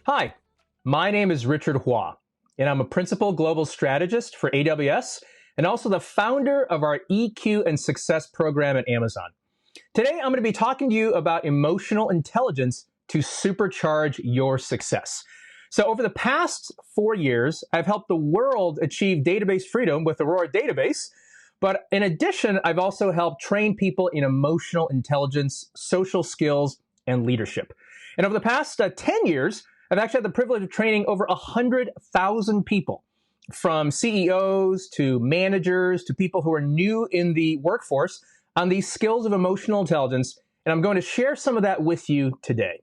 Hi, my name is Richard Hua, and I'm a principal global strategist for AWS and also the founder of our EQ and Success program at Amazon. Today, I'm going to be talking to you about emotional intelligence to supercharge your success. So over the past 4 years, I've helped the world achieve database freedom with Aurora Database. But in addition, I've also helped train people in emotional intelligence, social skills, and leadership. And over the past 10 years, I've actually had the privilege of training over 100,000 people, from CEOs to managers to people who are new in the workforce, on these skills of emotional intelligence. And I'm going to share some of that with you today.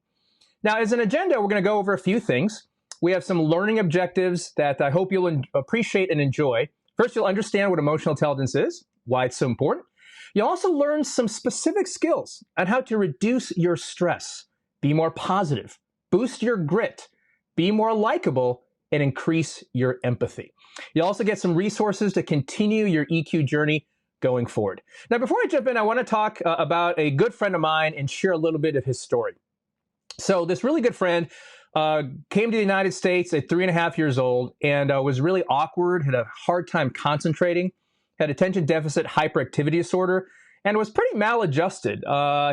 Now, as an agenda, we're going to go over a few things. We have some learning objectives that I hope you'll appreciate and enjoy. First, you'll understand what emotional intelligence is, why it's so important. You'll also learn some specific skills on how to reduce your stress, be more positive, boost your grit, be more likable, and increase your empathy. You'll also get some resources to continue your EQ journey going forward. Now, before I jump in, I want to talk about a good friend of mine and share a little bit of his story. So this really good friend came to the United States at 3.5 years old and was really awkward, had a hard time concentrating, had attention deficit hyperactivity disorder, and was pretty maladjusted.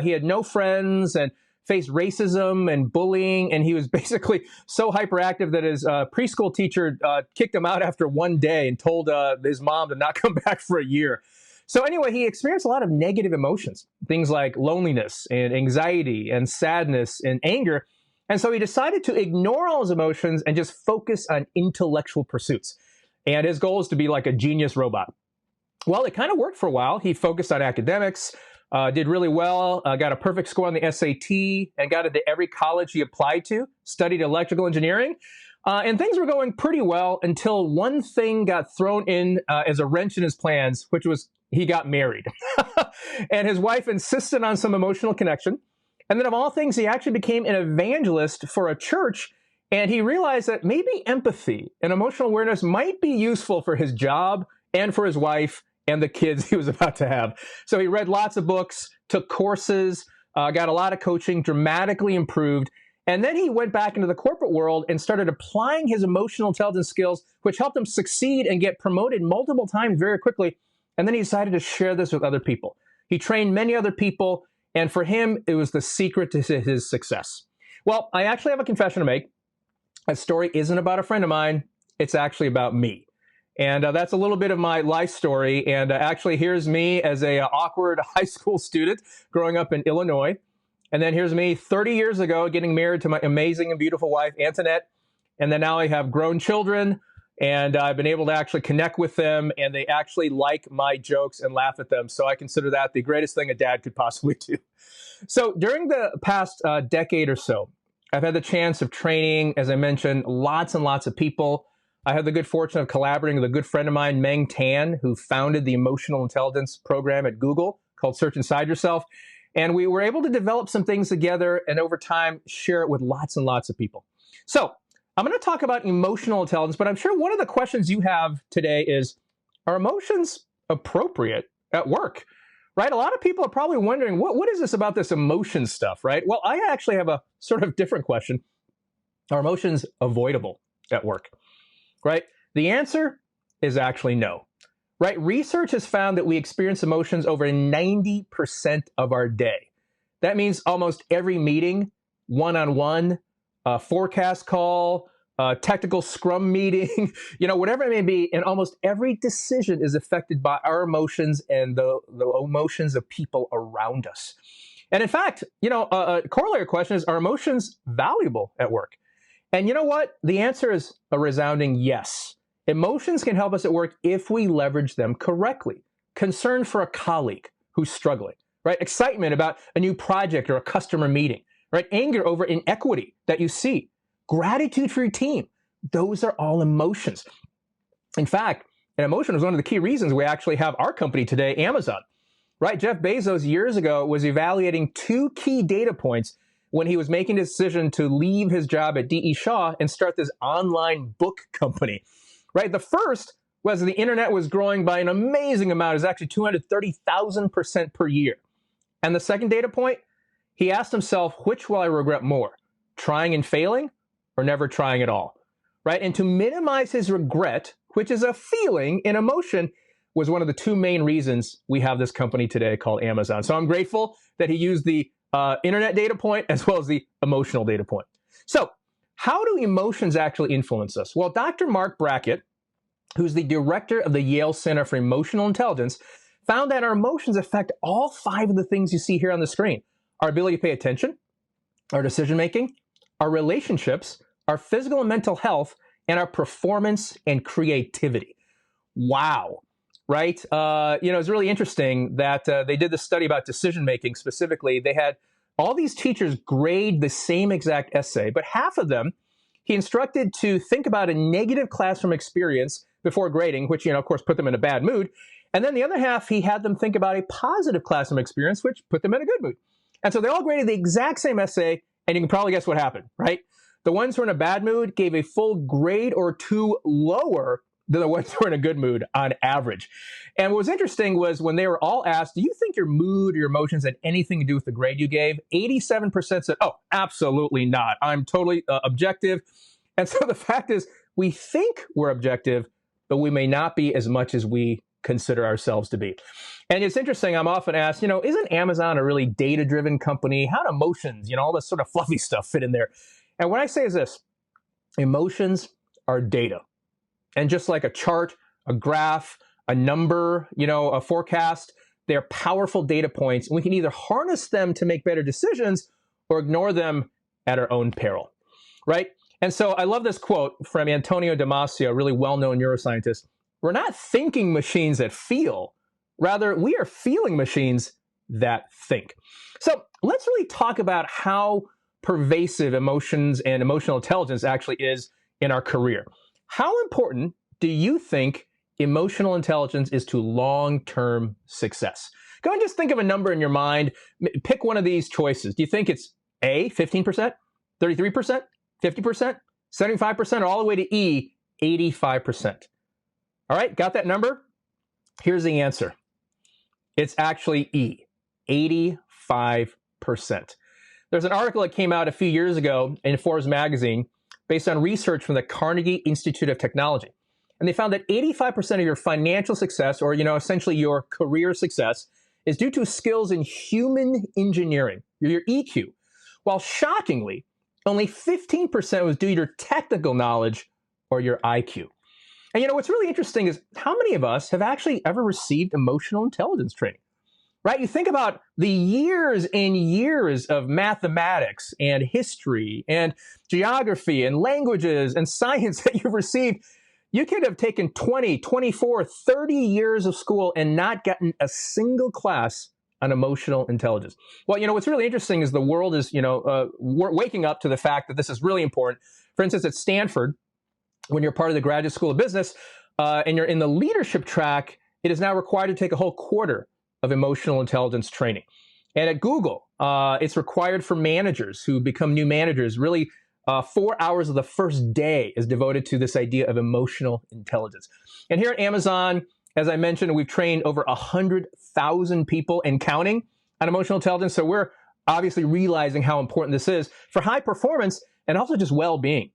He had no friends and faced racism and bullying, and he was basically so hyperactive that his preschool teacher kicked him out after one day and told his mom to not come back for a year. So anyway, he experienced a lot of negative emotions, things like loneliness and anxiety and sadness and anger. And so he decided to ignore all his emotions and just focus on intellectual pursuits. And his goal is to be like a genius robot. Well, it kind of worked for a while. He focused on academics, did really well, got a perfect score on the SAT, and got into every college he applied to, studied electrical engineering. And things were going pretty well until one thing got thrown in as a wrench in his plans, which was he got married. And his wife insisted on some emotional connection. And then of all things, he actually became an evangelist for a church. And he realized that maybe empathy and emotional awareness might be useful for his job and for his wife and the kids he was about to have. So he read lots of books, took courses, got a lot of coaching, dramatically improved. And then he went back into the corporate world and started applying his emotional intelligence skills, which helped him succeed and get promoted multiple times very quickly. And then he decided to share this with other people. He trained many other people, and for him, it was the secret to his success. Well, I actually have a confession to make. That story isn't about a friend of mine. It's actually about me. And that's a little bit of my life story. And actually, here's me as a awkward high school student growing up in Illinois. And then here's me 30 years ago getting married to my amazing and beautiful wife, Antoinette. And then now I have grown children, and I've been able to actually connect with them, and they actually like my jokes and laugh at them. So I consider that the greatest thing a dad could possibly do. So during the past decade or so, I've had the chance of training, as I mentioned, lots and lots of people. I had the good fortune of collaborating with a good friend of mine, Meng Tan, who founded the emotional intelligence program at Google called Search Inside Yourself. And we were able to develop some things together and over time share it with lots and lots of people. So I'm going to talk about emotional intelligence, but I'm sure one of the questions you have today is, are emotions appropriate at work? Right? A lot of people are probably wondering, what is this about this emotion stuff, right? Well, I actually have a sort of different question. Are emotions avoidable at work? Right? The answer is actually no. Right? Research has found that we experience emotions over 90% of our day. That means almost every meeting, one-on-one, forecast call, technical scrum meeting, whatever it may be, and almost every decision is affected by our emotions and the emotions of people around us. And in fact, a corollary question is, are emotions valuable at work? And you know what? The answer is a resounding yes. Emotions can help us at work if we leverage them correctly. Concern for a colleague who's struggling, right? Excitement about a new project or a customer meeting, right? Anger over inequity that you see. Gratitude for your team. Those are all emotions. In fact, an emotion is one of the key reasons we actually have our company today, Amazon, right? Jeff Bezos years ago was evaluating 2 key data points when he was making a decision to leave his job at D.E. Shaw and start this online book company, right? The first was the internet was growing by an amazing amount. It was actually 230,000% per year. And the second data point, he asked himself, which will I regret more, trying and failing or never trying at all, right? And to minimize his regret, which is a feeling, an emotion, was one of the two main reasons we have this company today called Amazon. So I'm grateful that he used the internet data point as well as the emotional data point. So how do emotions actually influence us? Well, Dr. Mark Brackett, who's the director of the Yale Center for Emotional Intelligence, found that our emotions affect all 5 of the things you see here on the screen: our ability to pay attention, our decision-making, our relationships, our physical and mental health, and our performance and creativity. Wow. Right? It's really interesting that they did this study about decision-making specifically. They had all these teachers grade the same exact essay, but half of them he instructed to think about a negative classroom experience before grading, which, of course, put them in a bad mood. And then the other half, he had them think about a positive classroom experience, which put them in a good mood. And so they all graded the exact same essay, and you can probably guess what happened, right? The ones who were in a bad mood gave a full grade or 2 lower than the ones who were in a good mood on average. And what was interesting was when they were all asked, do you think your mood or your emotions had anything to do with the grade you gave? 87% said, oh, absolutely not. I'm totally objective. And so the fact is, we think we're objective, but we may not be as much as we consider ourselves to be. And it's interesting, I'm often asked, isn't Amazon a really data-driven company? How do emotions, all this sort of fluffy stuff fit in there? And what I say is this: emotions are data. And just like a chart, a graph, a number, a forecast, they're powerful data points. And we can either harness them to make better decisions or ignore them at our own peril, right? And so I love this quote from Antonio Damasio, a really well-known neuroscientist. We're not thinking machines that feel. Rather, we are feeling machines that think. So let's really talk about how pervasive emotions and emotional intelligence actually is in our career. How important do you think emotional intelligence is to long-term success? Go and just think of a number in your mind. Pick one of these choices. Do you think it's A, 15%, 33%, 50%, 75%, or all the way to E, 85%? All right, got that number? Here's the answer. It's actually E, 85%. There's an article that came out a few years ago in Forbes magazine based on research from the Carnegie Institute of Technology. And they found that 85% of your financial success, or essentially your career success, is due to skills in human engineering, your EQ. While shockingly, only 15% was due to your technical knowledge or your IQ. And what's really interesting is how many of us have actually ever received emotional intelligence training, right? You think about the years and years of mathematics and history and geography and languages and science that you've received. You could have taken 20, 24, 30 years of school and not gotten a single class on emotional intelligence. Well, what's really interesting is the world is, waking up to the fact that this is really important. For instance, at Stanford, when you're part of the Graduate School of Business and you're in the leadership track, it is now required to take a whole quarter of emotional intelligence training. And at Google, it's required for managers who become new managers. Really, 4 hours of the first day is devoted to this idea of emotional intelligence. And here at Amazon, as I mentioned, we've trained over 100,000 people and counting on emotional intelligence. So we're obviously realizing how important this is for high performance and also just well-being.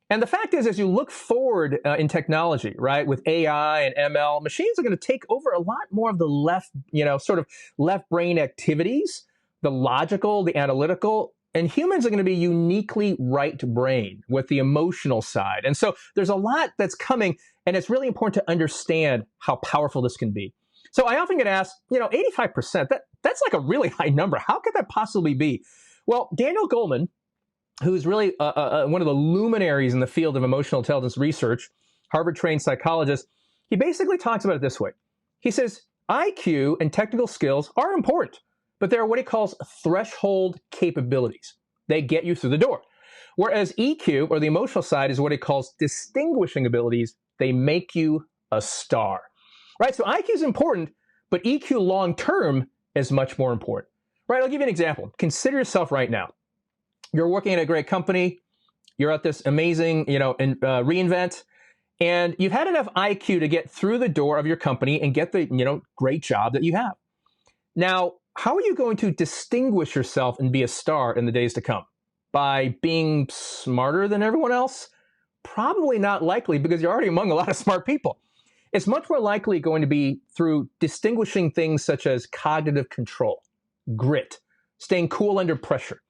And the fact is, as you look forward in technology, right, with AI and ML, machines are going to take over a lot more of the left brain activities, the logical, the analytical, and humans are going to be uniquely right brain with the emotional side. And so there's a lot that's coming, and it's really important to understand how powerful this can be. So I often get asked, 85%, that's like a really high number. How could that possibly be? Well, Daniel Goleman, who's really one of the luminaries in the field of emotional intelligence research, Harvard-trained psychologist, he basically talks about it this way. He says, IQ and technical skills are important, but they're what he calls threshold capabilities. They get you through the door. Whereas EQ, or the emotional side, is what he calls distinguishing abilities. They make you a star. Right? So IQ is important, but EQ long-term is much more important. Right? I'll give you an example. Consider yourself right now. You're working at a great company. You're at this amazing, reInvent, and you've had enough IQ to get through the door of your company and get the, great job that you have. Now, how are you going to distinguish yourself and be a star in the days to come? by being smarter than everyone else? Probably not likely, because you're already among a lot of smart people. It's much more likely going to be through distinguishing things such as cognitive control, grit, staying cool under pressure,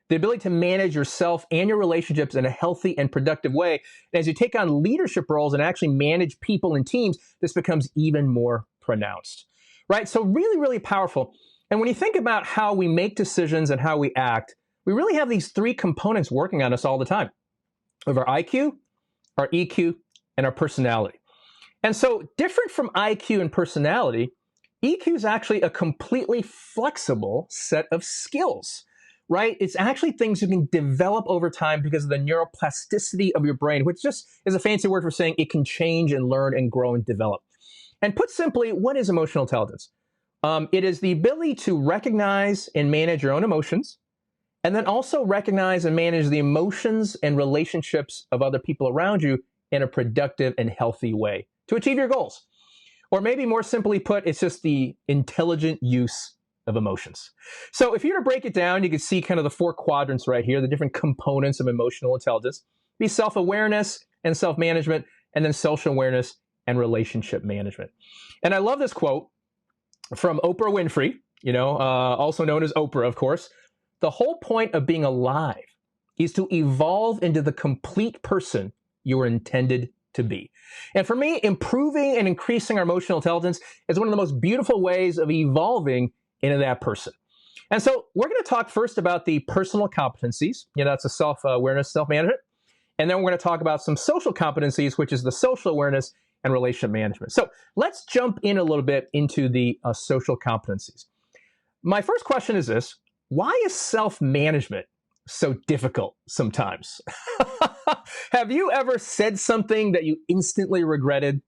the ability to manage yourself and your relationships in a healthy and productive way. And as you take on leadership roles and actually manage people and teams, this becomes even more pronounced, right? So really, really powerful. And when you think about how we make decisions and how we act, we really have these three components working on us all the time. We have our IQ, our EQ, and our personality. And so different from IQ and personality, EQ is actually a completely flexible set of skills, right? It's actually things you can develop over time because of the neuroplasticity of your brain, which just is a fancy word for saying it can change and learn and grow and develop. And put simply, what is emotional intelligence? It is the ability to recognize and manage your own emotions, and then also recognize and manage the emotions and relationships of other people around you in a productive and healthy way to achieve your goals. Or maybe more simply put, it's just the intelligent use of emotions. So if you were to break it down, you can see kind of the four quadrants right here, the different components of emotional intelligence. Be self-awareness and self-management, and then social awareness and relationship management. And I love this quote from Oprah Winfrey, also known as Oprah, of course. The whole point of being alive is to evolve into the complete person you were intended to be. And for me, improving and increasing our emotional intelligence is one of the most beautiful ways of evolving into that person. And so we're going to talk first about the personal competencies. That's a self-awareness, self-management. And then we're going to talk about some social competencies, which is the social awareness and relationship management. So let's jump in a little bit into the social competencies. My first question is this: why is self-management so difficult sometimes? Have you ever said something that you instantly regretted?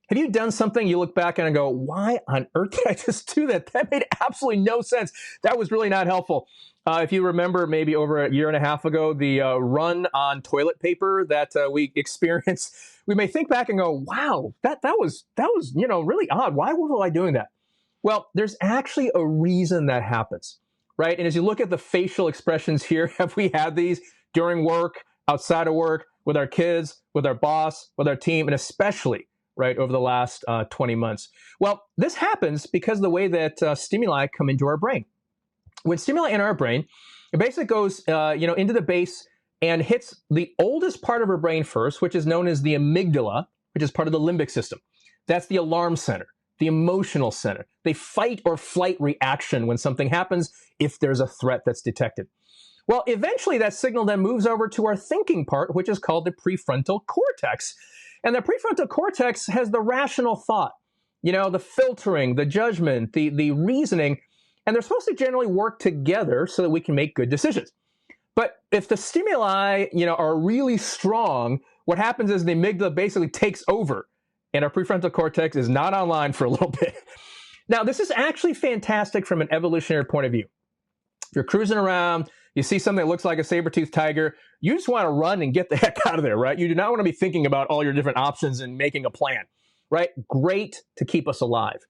Have you done something you look back and go, why on earth did I just do that? That made absolutely no sense. That was really not helpful. If you remember, maybe over a year and a half ago, the run on toilet paper that we experienced, we may think back and go, wow, that was really odd. Why was I doing that? Well, there's actually a reason that happens, right? And as you look at the facial expressions here, have we had these during work, outside of work, with our kids, with our boss, with our team, and especially right over the last 20 months? Well, this happens because of the way that stimuli come into our brain. When stimuli enter our brain, it basically goes into the base and hits the oldest part of our brain first, which is known as the amygdala, which is part of the limbic system. That's the alarm center, the emotional center, the fight or flight reaction when something happens, if there's a threat that's detected. Well, eventually that signal then moves over to our thinking part, which is called the prefrontal cortex. And the prefrontal cortex has the rational thought, the filtering, the judgment, the reasoning, and they're supposed to generally work together so that we can make good decisions. But if the stimuli, are really strong, what happens is the amygdala basically takes over and our prefrontal cortex is not online for a little bit. Now, this is actually fantastic from an evolutionary point of view. If you're cruising around, you see something that looks like a saber-toothed tiger, you just want to run and get the heck out of there, right? You do not want to be thinking about all your different options and making a plan, right? Great to keep us alive.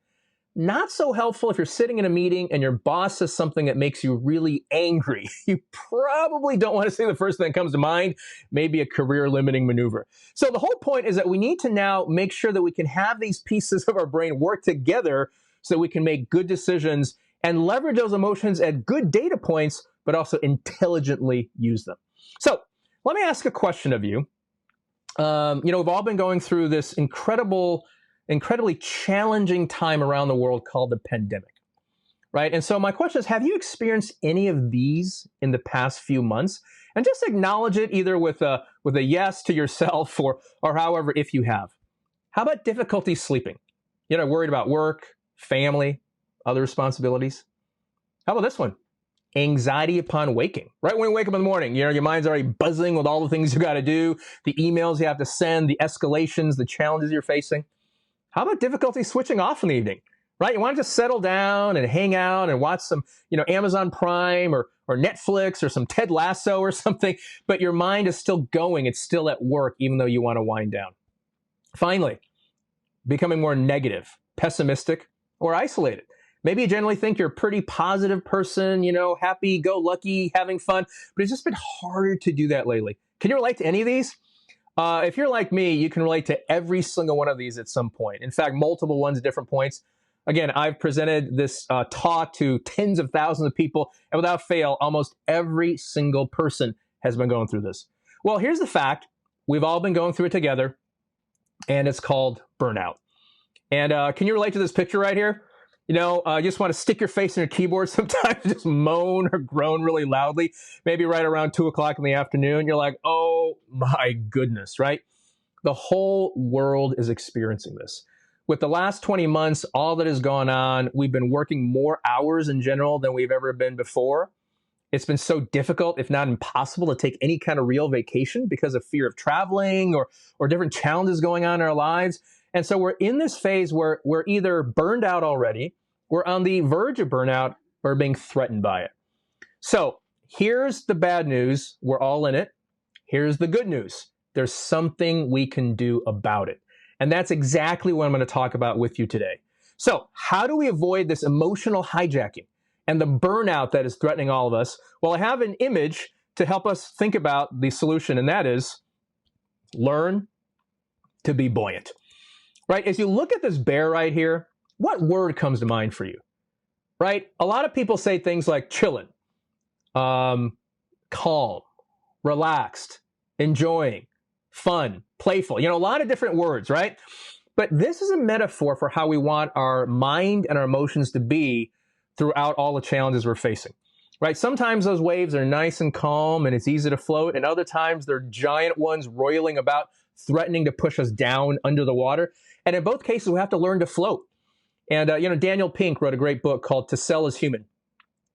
Not so helpful if you're sitting in a meeting and your boss says something that makes you really angry. You probably don't want to say the first thing that comes to mind, maybe a career-limiting maneuver. So the whole point is that we need to now make sure that we can have these pieces of our brain work together so that we can make good decisions and leverage those emotions at good data points, but also intelligently use them. So let me ask a question of you. We've all been going through this incredibly challenging time around the world called the pandemic, right? And so my question is, have you experienced any of these in the past few months? And just acknowledge it either with a yes to yourself or however, if you have. How about difficulty sleeping? Worried about work, family, other responsibilities. How about this one? Anxiety upon waking, right? When you wake up in the morning, your mind's already buzzing with all the things you got to do, the emails you have to send, the escalations, the challenges you're facing. How about difficulty switching off in the evening, right? You want to just settle down and hang out and watch some, Amazon Prime or Netflix or some Ted Lasso or something, but your mind is still going. It's still at work, even though you want to wind down. Finally, becoming more negative, pessimistic, or isolated. Maybe you generally think you're a pretty positive person, happy, go lucky, having fun, but it's just been harder to do that lately. Can you relate to any of these? If you're like me, you can relate to every single one of these at some point. In fact, multiple ones at different points. Again, I've presented this talk to tens of thousands of people, and without fail, almost every single person has been going through this. Well, here's the fact. We've all been going through it together, and it's called burnout. And can you relate to this picture right here? You just want to stick your face in your keyboard sometimes, just moan or groan really loudly, maybe right around 2 o'clock in the afternoon. You're like, oh my goodness, right? The whole world is experiencing this. With the last 20 months, all that has gone on, we've been working more hours in general than we've ever been before. It's been so difficult, if not impossible, to take any kind of real vacation because of fear of traveling or different challenges going on in our lives. And so we're in this phase where we're either burned out already, we're on the verge of burnout, or being threatened by it. So here's the bad news. We're all in it. Here's the good news. There's something we can do about it. And that's exactly what I'm going to talk about with you today. So how do we avoid this emotional hijacking and the burnout that is threatening all of us? Well, I have an image to help us think about the solution, and that is learn to be buoyant. Right? As you look at this bear right here, what word comes to mind for you? Right? A lot of people say things like chillin', calm, relaxed, enjoying, fun, playful, a lot of different words, right? But this is a metaphor for how we want our mind and our emotions to be throughout all the challenges we're facing, right? Sometimes those waves are nice and calm and it's easy to float, and other times they're giant ones roiling about, threatening to push us down under the water. And in both cases, we have to learn to float. And, Daniel Pink wrote a great book called To Sell is Human.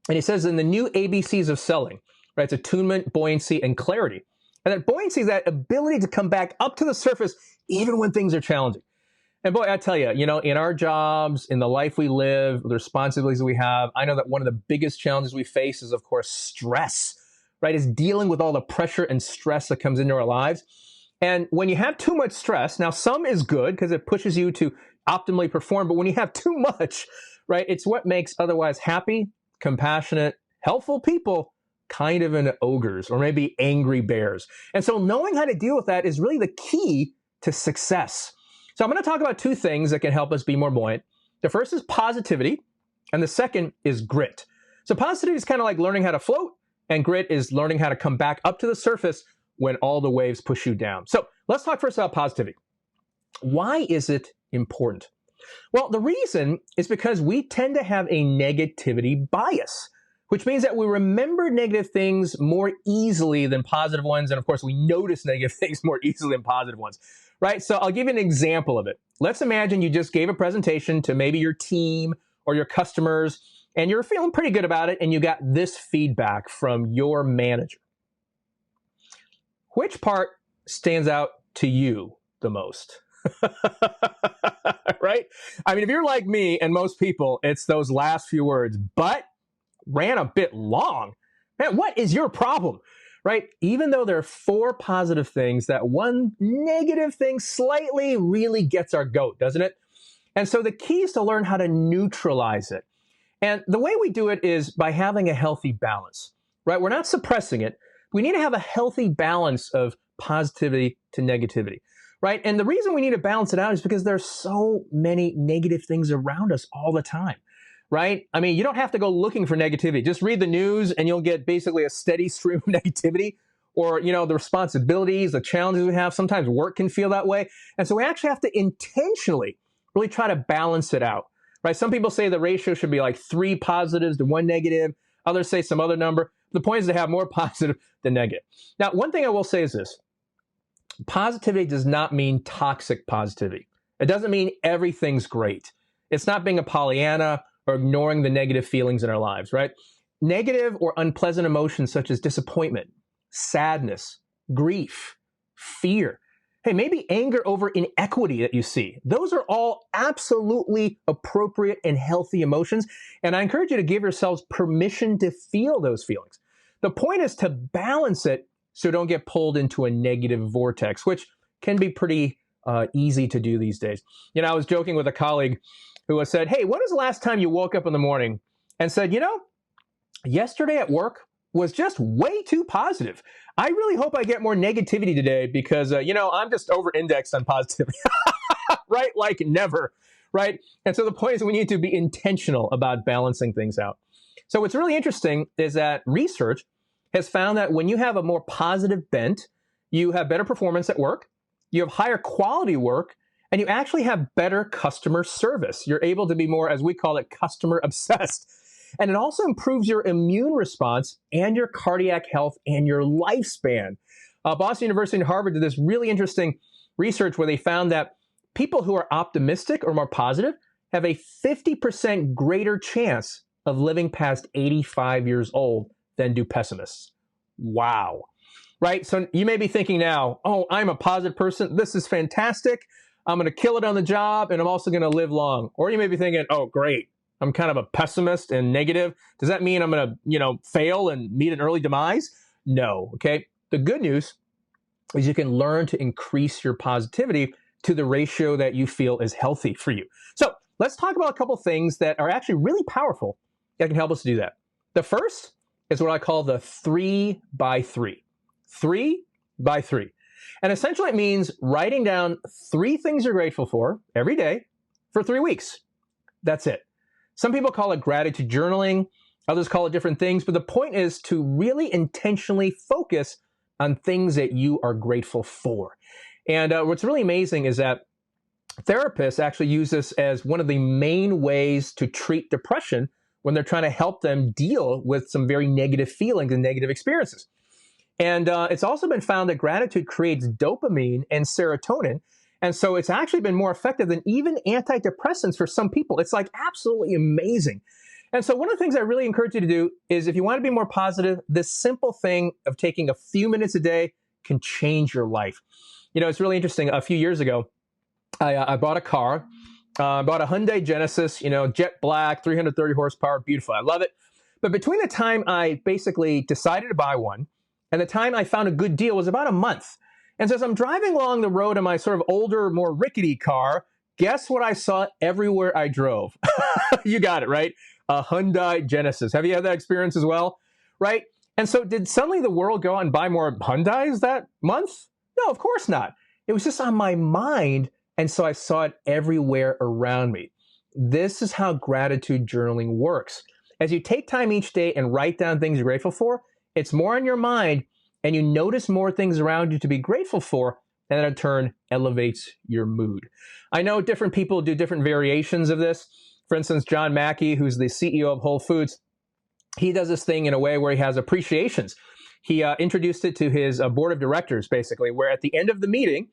And he says in the new ABCs of selling, right, it's attunement, buoyancy, and clarity. And that buoyancy is that ability to come back up to the surface even when things are challenging. And boy, I tell you, in our jobs, in the life we live, the responsibilities we have, I know that one of the biggest challenges we face is, of course, stress, right? Is dealing with all the pressure and stress that comes into our lives. And when you have too much stress, now some is good because it pushes you to optimally perform, but when you have too much, right, it's what makes otherwise happy, compassionate, helpful people kind of into ogres or maybe angry bears. And so knowing how to deal with that is really the key to success. So I'm going to talk about two things that can help us be more buoyant. The first is positivity, and the second is grit. So positivity is kind of like learning how to float, and grit is learning how to come back up to the surface when all the waves push you down. So let's talk first about positivity. Why is it important? Well, the reason is because we tend to have a negativity bias, which means that we remember negative things more easily than positive ones. And of course, we notice negative things more easily than positive ones, right? So I'll give you an example of it. Let's imagine you just gave a presentation to maybe your team or your customers, and you're feeling pretty good about it, and you got this feedback from your manager. Which part stands out to you the most? Right? I mean, if you're like me and most people, it's those last few words, but ran a bit long. Man, what is your problem? Right? Even though there are 4 positive things, that one negative thing slightly really gets our goat, doesn't it? And so the key is to learn how to neutralize it. And the way we do it is by having a healthy balance, right? We're not suppressing it. We need to have a healthy balance of positivity to negativity, right? And the reason we need to balance it out is because there's so many negative things around us all the time, right? I mean, you don't have to go looking for negativity. Just read the news and you'll get basically a steady stream of negativity, or, the responsibilities, the challenges we have. Sometimes work can feel that way. And so we actually have to intentionally really try to balance it out, right? Some people say the ratio should be like 3 positives to 1 negative. Others say some other number. The point is to have more positive than negative. Now, one thing I will say is this. Positivity does not mean toxic positivity. It doesn't mean everything's great. It's not being a Pollyanna or ignoring the negative feelings in our lives, right? Negative or unpleasant emotions such as disappointment, sadness, grief, fear, hey, maybe anger over inequity that you see. Those are all absolutely appropriate and healthy emotions. And I encourage you to give yourselves permission to feel those feelings. The point is to balance it so don't get pulled into a negative vortex, which can be pretty easy to do these days. I was joking with a colleague who had said, hey, when was the last time you woke up in the morning and said, yesterday at work was just way too positive. I really hope I get more negativity today because, I'm just over-indexed on positivity, right? Like never, right? And so the point is we need to be intentional about balancing things out. So what's really interesting is that research has found that when you have a more positive bent, you have better performance at work, you have higher quality work, and you actually have better customer service. You're able to be more, as we call it, customer obsessed. And it also improves your immune response and your cardiac health and your lifespan. Boston University and Harvard did this really interesting research where they found that people who are optimistic or more positive have a 50% greater chance of living past 85 years old than do pessimists. Wow. Right? So you may be thinking now, oh, I'm a positive person. This is fantastic. I'm going to kill it on the job and I'm also going to live long. Or you may be thinking, oh, great. I'm kind of a pessimist and negative. Does that mean I'm going to, fail and meet an early demise? No. Okay. The good news is you can learn to increase your positivity to the ratio that you feel is healthy for you. So let's talk about a couple things that are actually really powerful that can help us do that. The first is what I call the 3x3. 3x3. And essentially it means writing down 3 things you're grateful for every day for 3 weeks. That's it. Some people call it gratitude journaling. Others call it different things. But the point is to really intentionally focus on things that you are grateful for. And what's really amazing is that therapists actually use this as one of the main ways to treat depression when they're trying to help them deal with some very negative feelings and negative experiences. And it's also been found that gratitude creates dopamine and serotonin. And so it's actually been more effective than even antidepressants for some people. It's like absolutely amazing. And so one of the things I really encourage you to do is if you want to be more positive, this simple thing of taking a few minutes a day can change your life. It's really interesting. A few years ago, I bought a car. I bought a Hyundai Genesis, jet black, 330 horsepower, beautiful. I love it. But between the time I basically decided to buy one and the time I found a good deal was about a month. And so as I'm driving along the road in my sort of older, more rickety car, guess what I saw everywhere I drove? You got it, right? A Hyundai Genesis. Have you had that experience as well? Right? And so did suddenly the world go out and buy more Hyundais that month? No, of course not. It was just on my mind. And so I saw it everywhere around me. This is how gratitude journaling works. As you take time each day and write down things you're grateful for, it's more on your mind and you notice more things around you to be grateful for, and that in turn elevates your mood. I know different people do different variations of this. For instance, John Mackey, who's the CEO of Whole Foods, he does this thing in a way where he has appreciations. He introduced it to his board of directors, basically, where at the end of the meeting,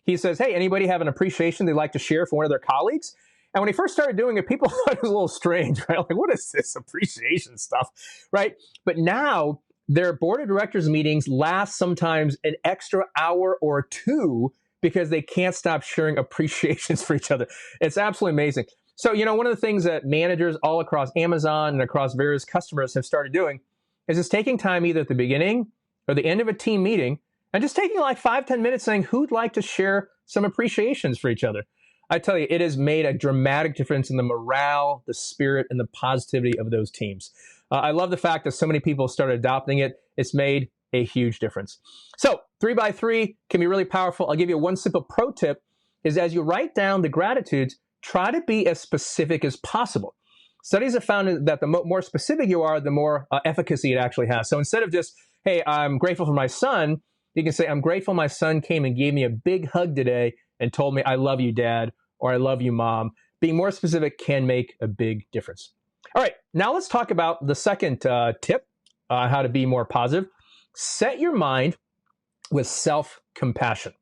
he says, hey, anybody have an appreciation they'd like to share for one of their colleagues? And when he first started doing it, people thought it was a little strange, right? Like, what is this appreciation stuff, right? But now their board of directors meetings last sometimes an extra hour or 2 because they can't stop sharing appreciations for each other. It's absolutely amazing. So, one of the things that managers all across Amazon and across various customers have started doing is just taking time either at the beginning or the end of a team meeting and just taking like 5-10 minutes saying, who'd like to share some appreciations for each other? I tell you, it has made a dramatic difference in the morale, the spirit, and the positivity of those teams. I love the fact that so many people started adopting it. It's made a huge difference. So 3x3 can be really powerful. I'll give you one simple pro tip is as you write down the gratitudes, try to be as specific as possible. Studies have found that the more specific you are, the more efficacy it actually has. So instead of just, hey, I'm grateful for my son, you can say, I'm grateful my son came and gave me a big hug today and told me, I love you, Dad, or I love you, Mom. Being more specific can make a big difference. All right, now let's talk about the second tip, how to be more positive. Set your mind with self-compassion.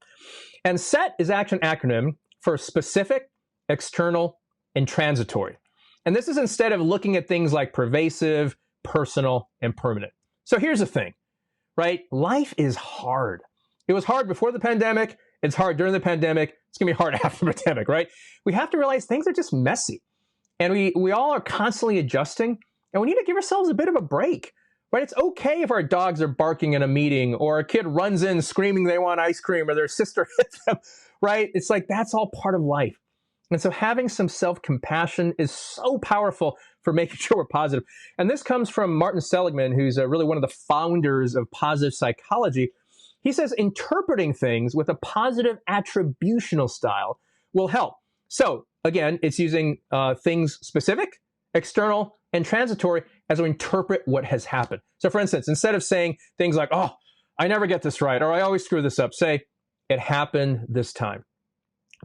And SET is actually an acronym for specific, external, and transitory. And this is instead of looking at things like pervasive, personal, and permanent. So here's the thing, right? Life is hard. It was hard before the pandemic. It's hard during the pandemic. It's going to be hard after the pandemic, right? We have to realize things are just messy. And we all are constantly adjusting. And we need to give ourselves a bit of a break, right? It's okay if our dogs are barking in a meeting or a kid runs in screaming they want ice cream or their sister hits them, right? It's like that's all part of life. And so having some self-compassion is so powerful for making sure we're positive. And this comes from Martin Seligman, who's really one of the founders of positive psychology. He says interpreting things with a positive attributional style will help. So again, it's using things specific, external, and transitory as we interpret what has happened. So for instance, instead of saying things like, oh, I never get this right, or I always screw this up, say, it happened this time.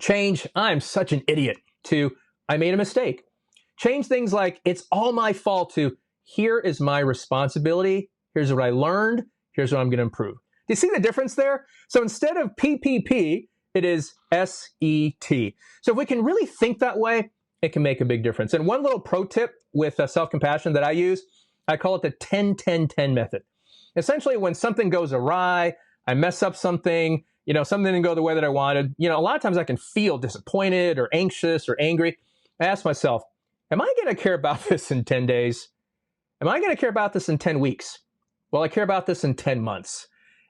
Change, I'm such an idiot, to I made a mistake. Change things like it's all my fault to here is my responsibility, here's what I learned, here's what I'm going to improve. Do you see the difference there? So instead of PPP, it is SET. So if we can really think that way, it can make a big difference. And one little pro tip with self-compassion that I use, I call it the 10-10-10 method. Essentially, when something goes awry, I mess up something, something didn't go the way that I wanted. A lot of times I can feel disappointed or anxious or angry. I ask myself, am I going to care about this in 10 days? Am I going to care about this in 10 weeks? Well, I care about this in 10 months.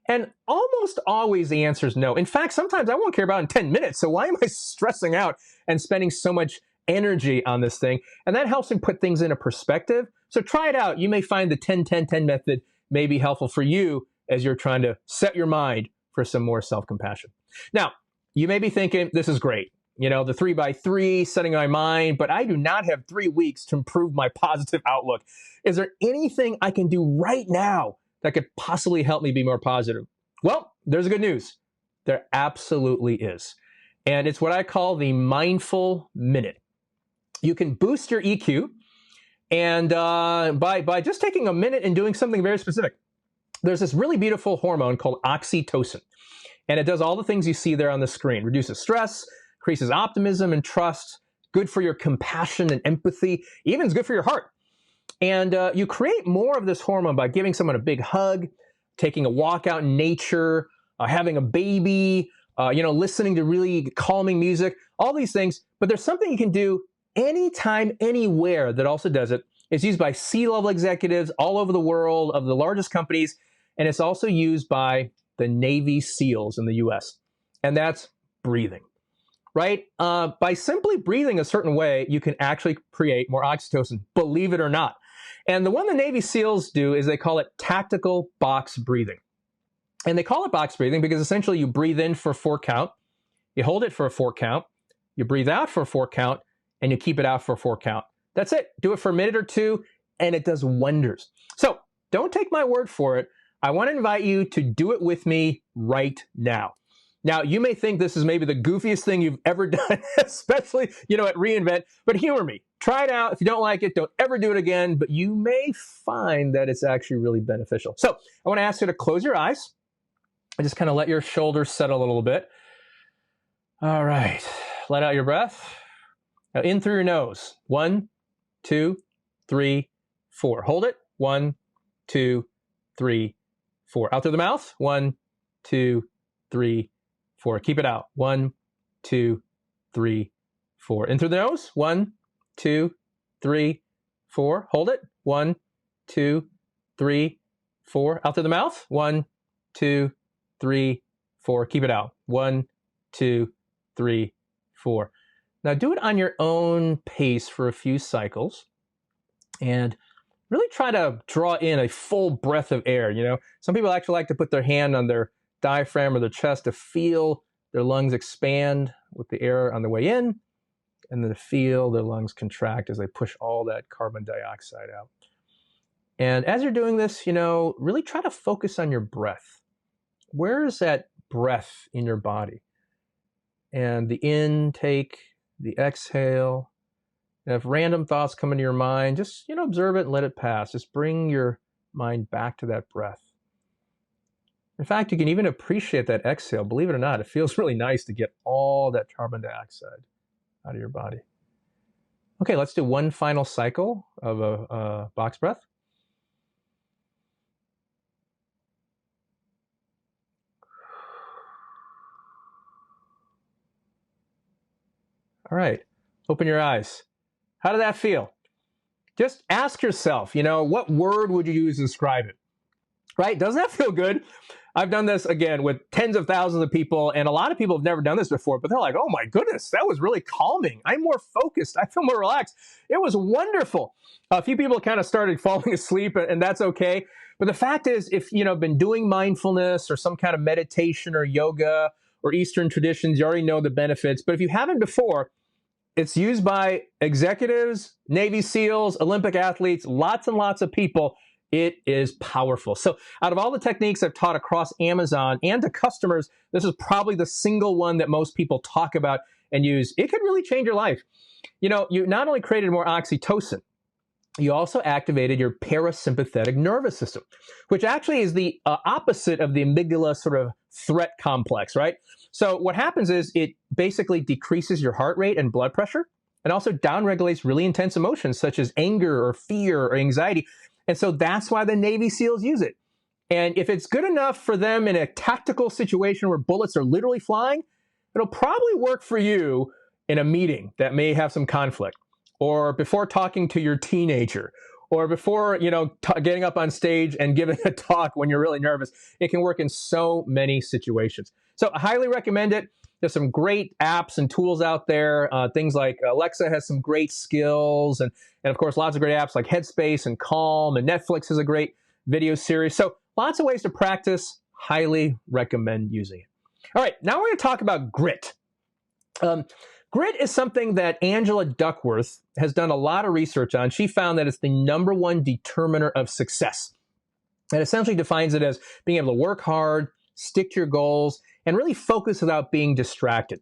And almost always the answer is no. In fact, sometimes I won't care about it in 10 minutes. So why am I stressing out and spending so much energy on this thing? And that helps me put things into perspective. So try it out. You may find the 10-10-10 method may be helpful for you as you're trying to set your mind for some more self-compassion. Now, you may be thinking, this is great. The 3x3, setting my mind, but I do not have 3 weeks to improve my positive outlook. Is there anything I can do right now that could possibly help me be more positive? Well, there's good news. There absolutely is. And it's what I call the mindful minute. You can boost your EQ and by just taking a minute and doing something very specific. There's this really beautiful hormone called oxytocin. And it does all the things you see there on the screen. Reduces stress, increases optimism and trust, good for your compassion and empathy, even is good for your heart. And you create more of this hormone by giving someone a big hug, taking a walk out in nature, having a baby, listening to really calming music, all these things. But there's something you can do anytime, anywhere that also does it. It's used by C-level executives all over the world of the largest companies. And it's also used by the Navy SEALs in the US. And that's breathing, right? By simply breathing a certain way, you can actually create more oxytocin, believe it or not. And the one the Navy SEALs do is they call it tactical box breathing. And they call it box breathing because essentially you breathe in for a 4 count, you hold it for a 4 count, you breathe out for a 4 count, and you keep it out for a 4 count. That's it. Do it for a minute or two, and it does wonders. So don't take my word for it. I want to invite you to do it with me right now. Now, you may think this is maybe the goofiest thing you've ever done, especially, at reInvent, but humor me. Try it out. If you don't like it, don't ever do it again, but you may find that it's actually really beneficial. So I want to ask you to close your eyes and just kind of let your shoulders settle a little bit. All right. Let out your breath. Now in through your nose. 1, 2, 3, 4. Hold it. 1, 2, 3, 4. Out through the mouth. 1, 2, 3, 4. Keep it out. 1, 2, 3, 4. In through the nose. 1, 2, 3, 4. Hold it. 1, 2, 3, 4. Out through the mouth. 1, 2, 3, 4. Keep it out. 1, 2, 3, 4. Now do it on your own pace for a few cycles and really try to draw in a full breath of air. Some people actually like to put their hand on their diaphragm or their chest to feel their lungs expand with the air on the way in, and then to feel their lungs contract as they push all that carbon dioxide out. And as you're doing this, really try to focus on your breath. Where is that breath in your body? And the intake, the exhale. And if random thoughts come into your mind, just, observe it and let it pass. Just bring your mind back to that breath. In fact, you can even appreciate that exhale. Believe it or not, it feels really nice to get all that carbon dioxide out of your body. Okay, let's do one final cycle of a box breath. All right, open your eyes. How did that feel? Just ask yourself, what word would you use to describe it? right? Doesn't that feel good? I've done this again with tens of thousands of people, and a lot of people have never done this before, but they're like, oh my goodness, that was really calming. I'm more focused. I feel more relaxed. It was wonderful. A few people kind of started falling asleep, and that's okay. But the fact is, if you've been doing mindfulness or some kind of meditation or yoga or Eastern traditions, you already know the benefits. But if you haven't before, it's used by executives, Navy SEALs, Olympic athletes, lots and lots of people. It is powerful. So out of all the techniques I've taught across Amazon and to customers, this is probably the single one that most people talk about and use. It could really change your life. You not only created more oxytocin, you also activated your parasympathetic nervous system, which actually is the opposite of the amygdala sort of threat complex, right? So what happens is it basically decreases your heart rate and blood pressure and also downregulates really intense emotions such as anger or fear or anxiety. And so that's why the Navy SEALs use it. And if it's good enough for them in a tactical situation where bullets are literally flying, it'll probably work for you in a meeting that may have some conflict, or before talking to your teenager, or before, getting up on stage and giving a talk when you're really nervous. It can work in so many situations. So I highly recommend it. There's some great apps and tools out there. Things like Alexa has some great skills, and of course, lots of great apps like Headspace and Calm, and Netflix has a great video series. So lots of ways to practice. Highly recommend using it. All right, now we're going to talk about grit. Grit is something that Angela Duckworth has done a lot of research on. She found that it's the #1 determiner of success. It essentially defines it as being able to work hard, stick to your goals, and really focus without being distracted,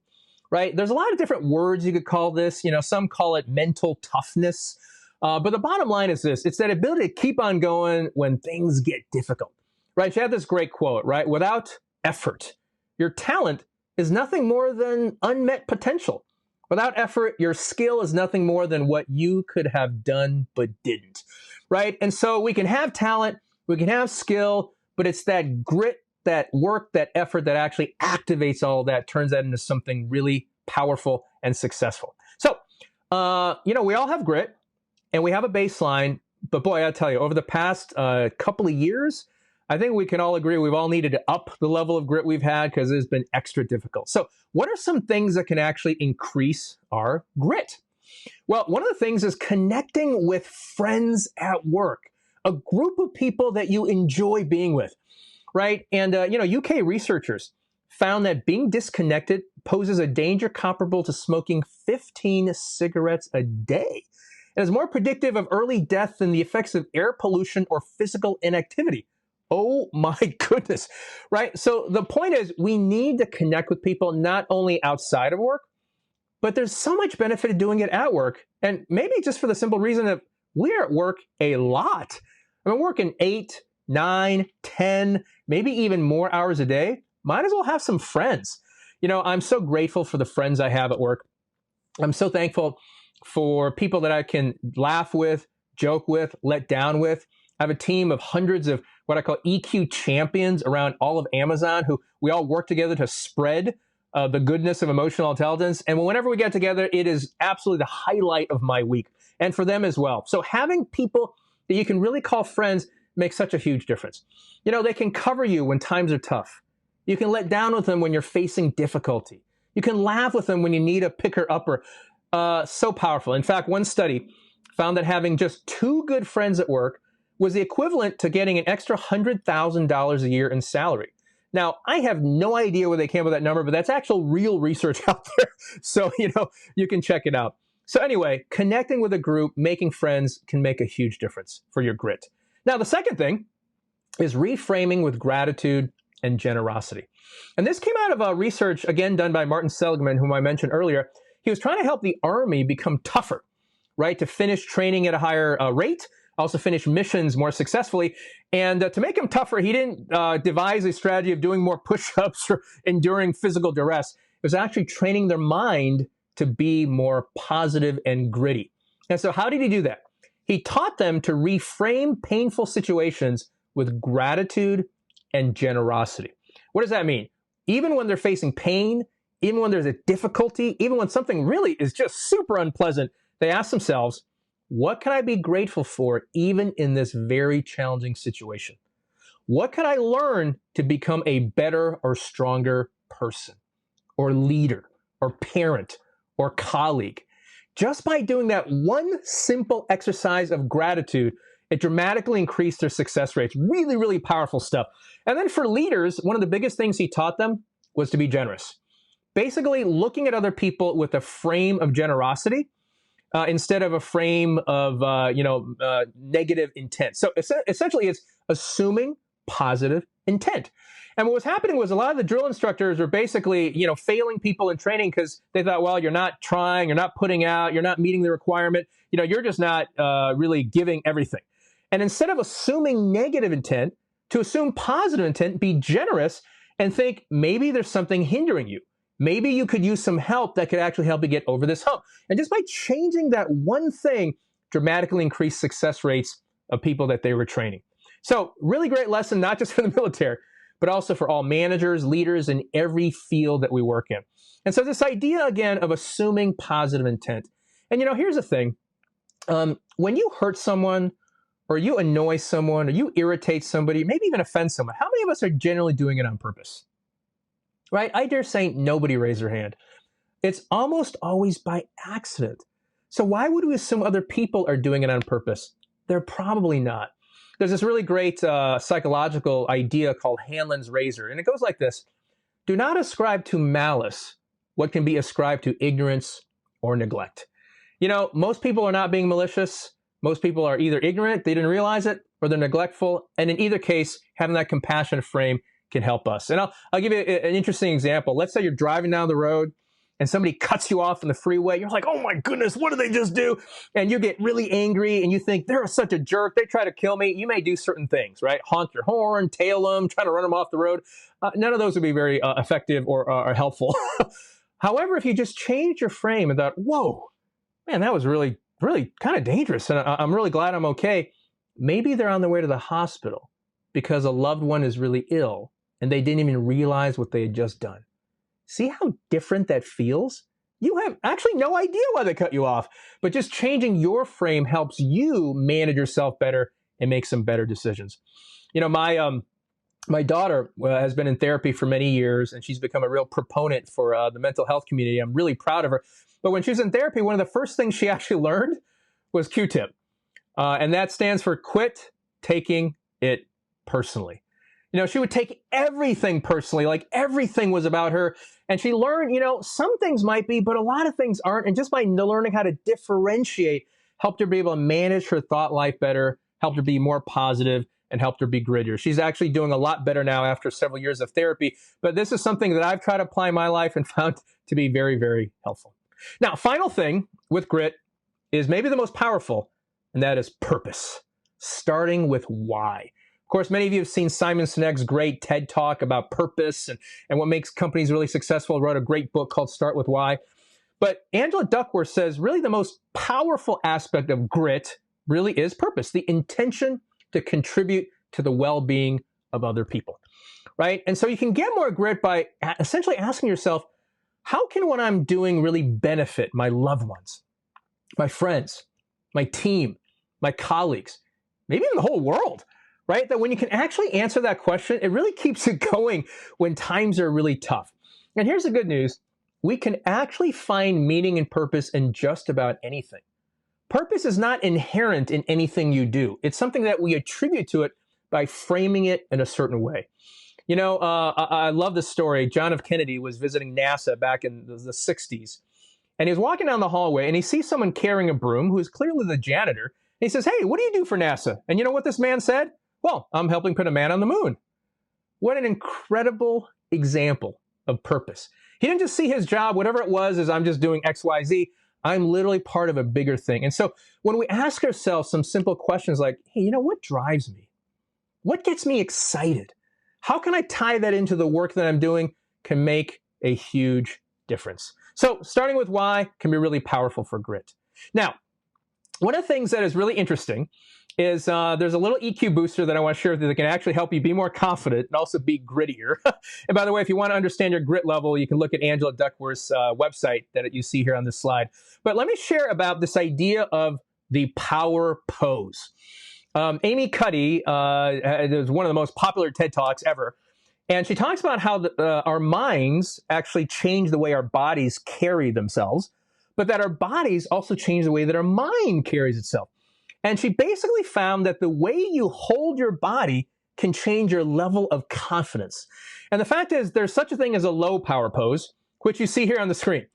right? There's a lot of different words you could call this. Some call it mental toughness. But the bottom line is this. It's that ability to keep on going when things get difficult, right? She had this great quote, right? Without effort, your talent is nothing more than unmet potential. Without effort, your skill is nothing more than what you could have done but didn't, right? And so we can have talent, we can have skill, but it's that grit, that work, that effort that actually activates all of that, turns that into something really powerful and successful. So, we all have grit and we have a baseline, but boy, I tell you, over the past couple of years, I think we can all agree we've all needed to up the level of grit we've had because it's been extra difficult. So what are some things that can actually increase our grit? Well, one of the things is connecting with friends at work, a group of people that you enjoy being with, right? And, UK researchers found that being disconnected poses a danger comparable to smoking 15 cigarettes a day. And is more predictive of early death than the effects of air pollution or physical inactivity. Oh my goodness, right? So the point is we need to connect with people not only outside of work, but there's so much benefit to doing it at work. And maybe just for the simple reason that we're at work a lot. I mean, working 8, 9, 10, maybe even more hours a day. Might as well have some friends. I'm so grateful for the friends I have at work. I'm so thankful for people that I can laugh with, joke with, let down with. I have a team of hundreds of what I call EQ champions around all of Amazon who we all work together to spread the goodness of emotional intelligence. And whenever we get together, it is absolutely the highlight of my week, and for them as well. So having people that you can really call friends makes such a huge difference. They can cover you when times are tough. You can let down with them when you're facing difficulty. You can laugh with them when you need a picker-upper. So powerful. In fact, one study found that having just 2 good friends at work was the equivalent to getting an extra $100,000 a year in salary. Now, I have no idea where they came up with that number, but that's actual real research out there. So, you can check it out. So anyway, connecting with a group, making friends can make a huge difference for your grit. Now, the second thing is reframing with gratitude and generosity. And this came out of a research, again, done by Martin Seligman, whom I mentioned earlier. He was trying to help the Army become tougher, right? To finish training at a higher rate, also finish missions more successfully. And to make him tougher, he didn't devise a strategy of doing more push-ups or enduring physical duress. It was actually training their mind to be more positive and gritty. And so how did he do that? He taught them to reframe painful situations with gratitude and generosity. What does that mean? Even when they're facing pain, even when there's a difficulty, even when something really is just super unpleasant, they ask themselves, what can I be grateful for even in this very challenging situation? what can I learn to become a better or stronger person or leader or parent or colleague? Just by doing that one simple exercise of gratitude, it dramatically increased their success rates. Really, really powerful stuff. And then for leaders, one of the biggest things he taught them was to be generous. Basically, looking at other people with a frame of generosity instead of a frame of negative intent. So essentially, it's assuming positive intent. And what was happening was a lot of the drill instructors were basically, failing people in training because they thought, well, you're not trying, you're not putting out, you're not meeting the requirement, you're just not really giving everything. And instead of assuming negative intent, to assume positive intent, be generous and think maybe there's something hindering you. Maybe you could use some help that could actually help you get over this hump. And just by changing that one thing, dramatically increase success rates of people that they were training. So really great lesson, not just for the military, but also for all managers, leaders in every field that we work in. And so this idea, again, of assuming positive intent. And, here's the thing. When you hurt someone, or you annoy someone, or you irritate somebody, maybe even offend someone, how many of us are generally doing it on purpose? Right? I dare say nobody raise their hand. It's almost always by accident. So why would we assume other people are doing it on purpose? They're probably not. There's this really great psychological idea called Hanlon's razor, and it goes like this. Do not ascribe to malice what can be ascribed to ignorance or neglect. Most people are not being malicious. Most people are either ignorant, they didn't realize it, or they're neglectful. And in either case, having that compassionate frame can help us. And I'll give you an interesting example. Let's say you're driving down the road and somebody cuts you off in the freeway. You're like, oh my goodness, what did they just do? And you get really angry and you think, they're such a jerk. They try to kill me. You may do certain things, right? Honk your horn, tail them, try to run them off the road. None of those would be very effective or helpful. However, if you just change your frame and thought, whoa, man, that was really kind of dangerous. And I'm really glad I'm okay. Maybe they're on their way to the hospital because a loved one is really ill and they didn't even realize what they had just done. See how different that feels? You have actually no idea why they cut you off, but just changing your frame helps you manage yourself better and make some better decisions. My daughter has been in therapy for many years, and she's become a real proponent for the mental health community. I'm really proud of her. But when she was in therapy, one of the first things she actually learned was Q-tip. And that stands for quit taking it personally. She would take everything personally, like everything was about her. And she learned, some things might be, but a lot of things aren't. And just by learning how to differentiate, helped her be able to manage her thought life better, helped her be more positive, and helped her be grittier. She's actually doing a lot better now after several years of therapy. But this is something that I've tried to apply in my life and found to be very, very helpful. Now, final thing with grit is maybe the most powerful, and that is purpose, starting with why. Of course, many of you have seen Simon Sinek's great TED Talk about purpose and what makes companies really successful. He wrote a great book called Start With Why. But Angela Duckworth says really the most powerful aspect of grit really is purpose, the intention to contribute to the well-being of other people, right? And so you can get more grit by essentially asking yourself, how can what I'm doing really benefit my loved ones, my friends, my team, my colleagues, maybe even the whole world? Right? That when you can actually answer that question, it really keeps it going when times are really tough. And here's the good news. We can actually find meaning and purpose in just about anything. Purpose is not inherent in anything you do. It's something that we attribute to it by framing it in a certain way. I love this story. John F. Kennedy was visiting NASA back in the 60s. And he was walking down the hallway and he sees someone carrying a broom who is clearly the janitor. And he says, hey, what do you do for NASA? And you know what this man said? Well, I'm helping put a man on the moon. What an incredible example of purpose. He didn't just see his job, whatever it was, as I'm just doing X, Y, Z. I'm literally part of a bigger thing. And so when we ask ourselves some simple questions like, hey, what drives me? What gets me excited? How can I tie that into the work that I'm doing can make a huge difference. So starting with why can be really powerful for grit. Now, one of the things that is really interesting is there's a little EQ booster that I want to share with you that can actually help you be more confident and also be grittier. And by the way, if you want to understand your grit level, you can look at Angela Duckworth's website that you see here on this slide. But let me share about this idea of the power pose. Amy Cuddy is one of the most popular TED Talks ever. And she talks about how our minds actually change the way our bodies carry themselves, but that our bodies also change the way that our mind carries itself. And she basically found that the way you hold your body can change your level of confidence. And the fact is, there's such a thing as a low power pose, which you see here on the screen.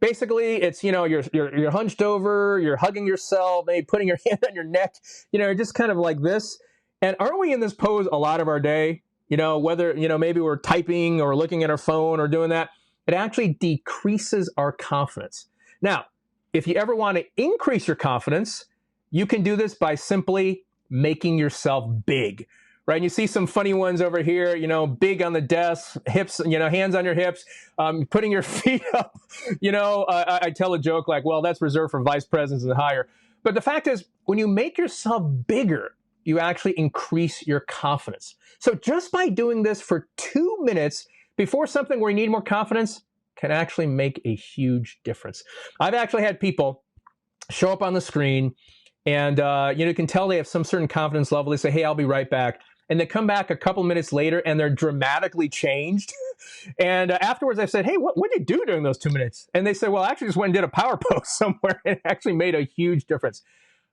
Basically, it's, you're hunched over, you're hugging yourself, maybe putting your hand on your neck, just kind of like this. And aren't we in this pose a lot of our day? Whether, maybe we're typing or looking at our phone or doing that, it actually decreases our confidence. Now, if you ever want to increase your confidence, you can do this by simply making yourself big, right? And you see some funny ones over here, big on the desk, hips, hands on your hips, putting your feet up. I tell a joke like, well, that's reserved for vice presidents and higher. But the fact is, when you make yourself bigger, you actually increase your confidence. So just by doing this for 2 minutes before something where you need more confidence can actually make a huge difference. I've actually had people show up on the screen and, you can tell they have some certain confidence level. They say, hey, I'll be right back. And they come back a couple minutes later and they're dramatically changed. And afterwards I said, hey, what did you do during those 2 minutes? And they said, well, I actually just went and did a power pose somewhere. It actually made a huge difference.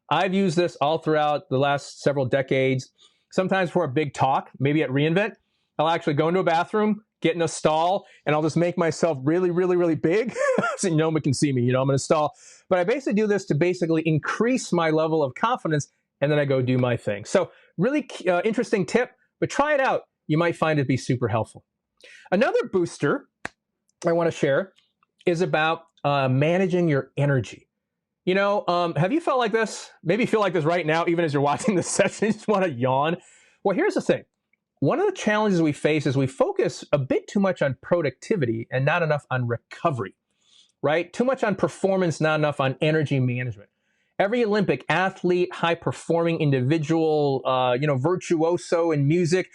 I've used this all throughout the last several decades. Sometimes for a big talk, maybe at reInvent, I'll actually go into a bathroom, get in a stall, and I'll just make myself really, really, really big. So no one can see me, I'm in a stall. But I basically do this to basically increase my level of confidence, and then I go do my thing. So really interesting tip, but try it out. You might find it be super helpful. Another booster I want to share is about managing your energy. Have you felt like this? Maybe you feel like this right now, even as you're watching this session, you just want to yawn. Well, here's the thing. One of the challenges we face is we focus a bit too much on productivity and not enough on recovery, right? Too much on performance, not enough on energy management. Every Olympic athlete, high-performing individual, virtuoso in music,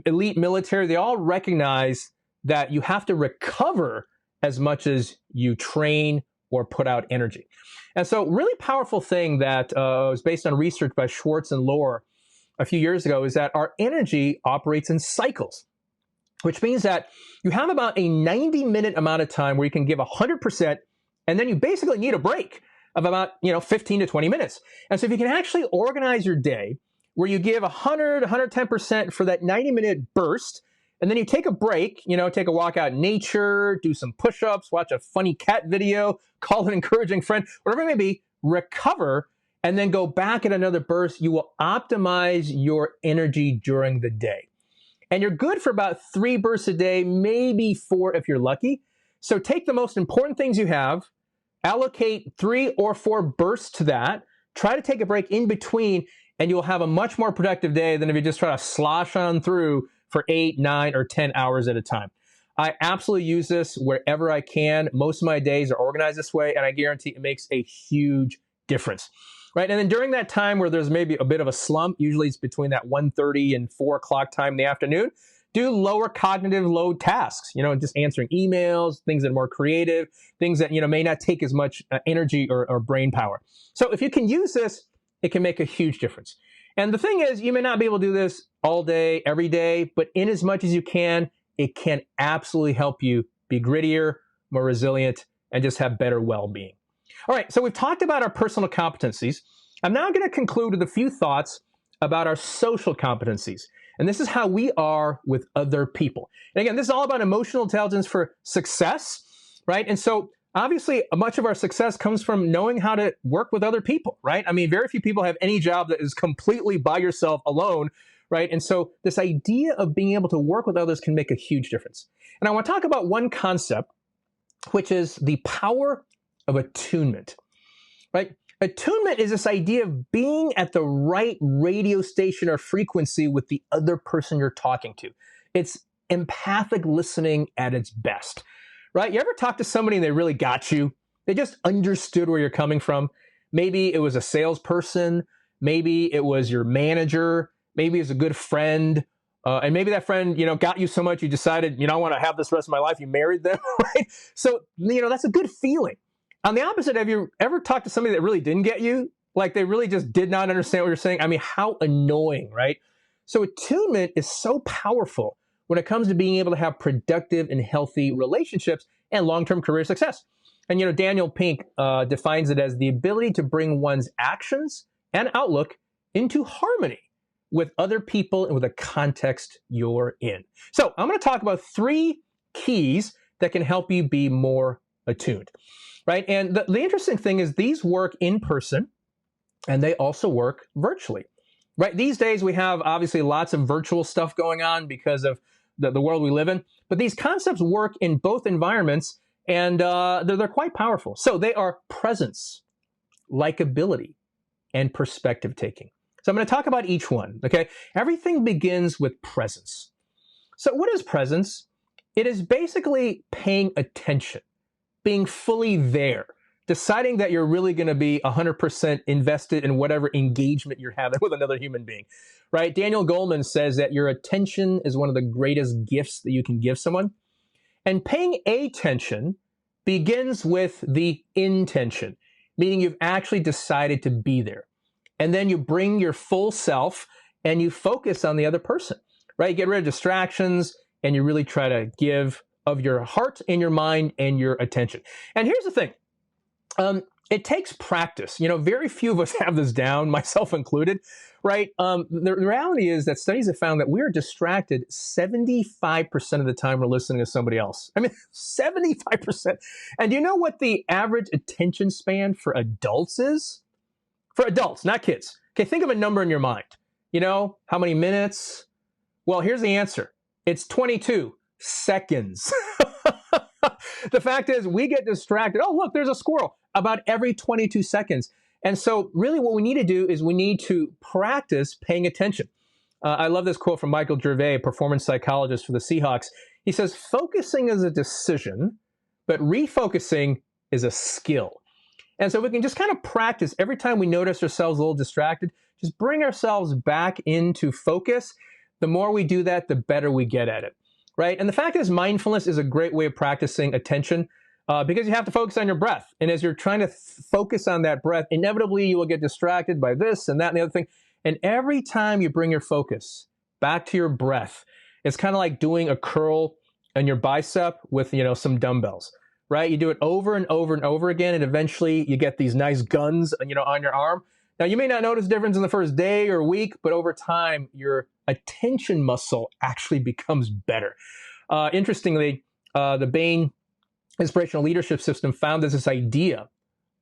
elite military, they all recognize that you have to recover as much as you train or put out energy. And so really powerful thing that was based on research by Schwartz and Lohr a few years ago is that our energy operates in cycles, which means that you have about a 90-minute amount of time where you can give 100%, and then you basically need a break of about 15 to 20 minutes. And so if you can actually organize your day where you give 100, 110% for that 90-minute burst, and then you take a break, take a walk out in nature, do some push-ups, watch a funny cat video, call an encouraging friend, whatever it may be, recover, and then go back at another burst, you will optimize your energy during the day. And you're good for about 3 bursts a day, maybe 4 if you're lucky. So take the most important things you have, allocate 3 or 4 bursts to that, try to take a break in between, and you'll have a much more productive day than if you just try to slosh on through for 8, 9, or 10 hours at a time. I absolutely use this wherever I can. Most of my days are organized this way, and I guarantee it makes a huge difference. Right? And then during that time where there's maybe a bit of a slump, usually it's between that 1:30 and 4 o'clock time in the afternoon, do lower cognitive load tasks, just answering emails, things that are more creative, things that, may not take as much energy or brain power. So if you can use this, it can make a huge difference. And the thing is, you may not be able to do this all day, every day, but in as much as you can, it can absolutely help you be grittier, more resilient, and just have better well-being. All right, so we've talked about our personal competencies. I'm now going to conclude with a few thoughts about our social competencies. And this is how we are with other people. And again, this is all about emotional intelligence for success, right? And so obviously, much of our success comes from knowing how to work with other people, right? I mean, very few people have any job that is completely by yourself alone, right? And so this idea of being able to work with others can make a huge difference. And I want to talk about one concept, which is the power of attunement, right? Attunement is this idea of being at the right radio station or frequency with the other person you're talking to. It's empathic listening at its best, right? You ever talk to somebody and they really got you? They just understood where you're coming from. Maybe it was a salesperson. Maybe it was your manager. Maybe it's a good friend. And maybe that friend, got you so much you decided, I want to have this rest of my life. You married them, right? So, that's a good feeling. On the opposite, have you ever talked to somebody that really didn't get you? Like they really just did not understand what you're saying. I mean, how annoying, right? So attunement is so powerful when it comes to being able to have productive and healthy relationships and long-term career success. And Daniel Pink defines it as the ability to bring one's actions and outlook into harmony with other people and with the context you're in. So I'm going to talk about 3 keys that can help you be more attuned, right? And the interesting thing is these work in person and they also work virtually, right? These days we have obviously lots of virtual stuff going on because of the world we live in, but these concepts work in both environments and they're quite powerful. So they are presence, likability, and perspective taking. So I'm going to talk about each one, okay? Everything begins with presence. So what is presence? It is basically paying attention, being fully there, deciding that you're really going to be 100% invested in whatever engagement you're having with another human being, right? Daniel Goleman says that your attention is one of the greatest gifts that you can give someone. And paying attention begins with the intention, meaning you've actually decided to be there. And then you bring your full self and you focus on the other person, right? You get rid of distractions and you really try to give of your heart and your mind and your attention. And here's the thing. It takes practice. Very few of us have this down, myself included, right? The reality is that studies have found that we're distracted 75% of the time we're listening to somebody else. I mean, 75%. And do you know what the average attention span for adults is? For adults, not kids. Okay, think of a number in your mind. How many minutes? Well, here's the answer. It's 22 seconds. The fact is, we get distracted. Oh, look, there's a squirrel about every 22 seconds. And so really what we need to do is we need to practice paying attention. I love this quote from Michael Gervais, a performance psychologist for the Seahawks. He says, focusing is a decision, but refocusing is a skill. And so we can just kind of practice every time we notice ourselves a little distracted, just bring ourselves back into focus. The more we do that, the better we get at it, right? And the fact is, mindfulness is a great way of practicing attention because you have to focus on your breath. And as you're trying to focus on that breath, inevitably you will get distracted by this and that and the other thing. And every time you bring your focus back to your breath, it's kind of like doing a curl on your bicep with, some dumbbells. Right? You do it over and over and over again, and eventually you get these nice guns, on your arm. Now, you may not notice a difference in the first day or week, but over time, your attention muscle actually becomes better. Interestingly, the Bain Inspirational Leadership System found that this idea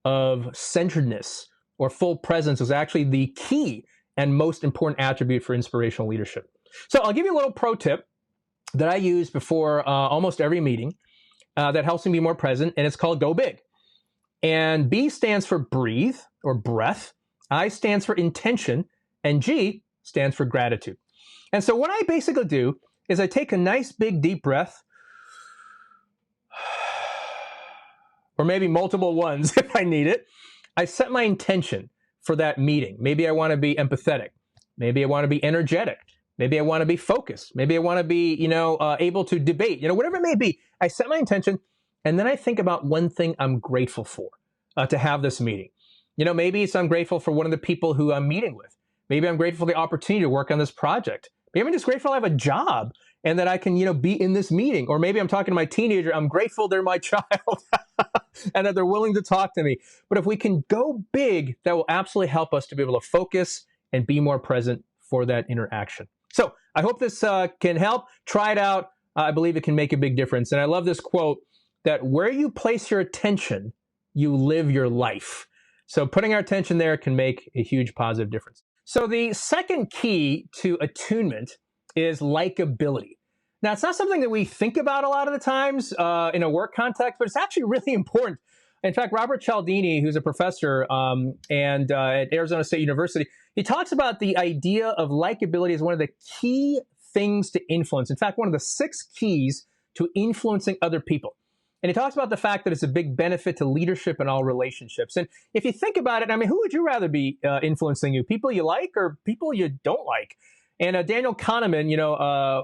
of centeredness or full presence was actually the key and most important attribute for inspirational leadership. So I'll give you a little pro tip that I use before almost every meeting. That helps me be more present, and it's called Go Big. And B stands for breathe or breath, I stands for intention, and G stands for gratitude. And so what I basically do is I take a nice big deep breath, or maybe multiple ones if I need it. I set my intention for that meeting. Maybe I want to be empathetic. Maybe I want to be energetic. Maybe I want to be focused. Maybe I want to be, able to debate, whatever it may be. I set my intention, and then I think about one thing I'm grateful for to have this meeting. Maybe I'm grateful for one of the people who I'm meeting with. Maybe I'm grateful for the opportunity to work on this project. Maybe I'm just grateful I have a job and that I can, be in this meeting. Or maybe I'm talking to my teenager. I'm grateful they're my child and that they're willing to talk to me. But if we can go big, that will absolutely help us to be able to focus and be more present for that interaction. So I hope this can help. Try it out. I believe it can make a big difference. And I love this quote that where you place your attention, you live your life. So putting our attention there can make a huge positive difference. So the second key to attunement is likability. Now, it's not something that we think about a lot of the times in a work context, but it's actually really important. In fact, Robert Cialdini, who's a professor at Arizona State University, he talks about the idea of likability as one of the key things to influence. In fact, one of the 6 keys to influencing other people. And he talks about the fact that it's a big benefit to leadership in all relationships. And if you think about it, who would you rather be influencing you? People you like or people you don't like? And Daniel Kahneman,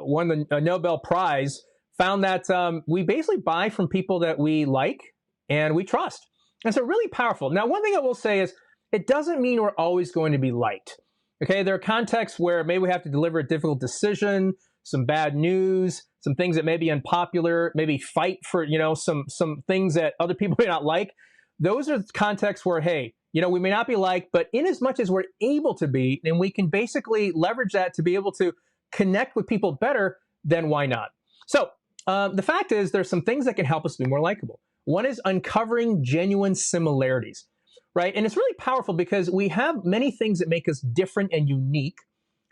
won the Nobel Prize, found that we basically buy from people that we like and we trust. And so really powerful. Now, one thing I will say is it doesn't mean we're always going to be liked. Okay, there are contexts where maybe we have to deliver a difficult decision, some bad news, some things that may be unpopular, maybe fight for, some things that other people may not like. Those are contexts where, hey, we may not be liked, but in as much as we're able to be, and we can basically leverage that to be able to connect with people better, then why not? So the fact is, there's some things that can help us be more likable. One is uncovering genuine similarities, right? And it's really powerful because we have many things that make us different and unique.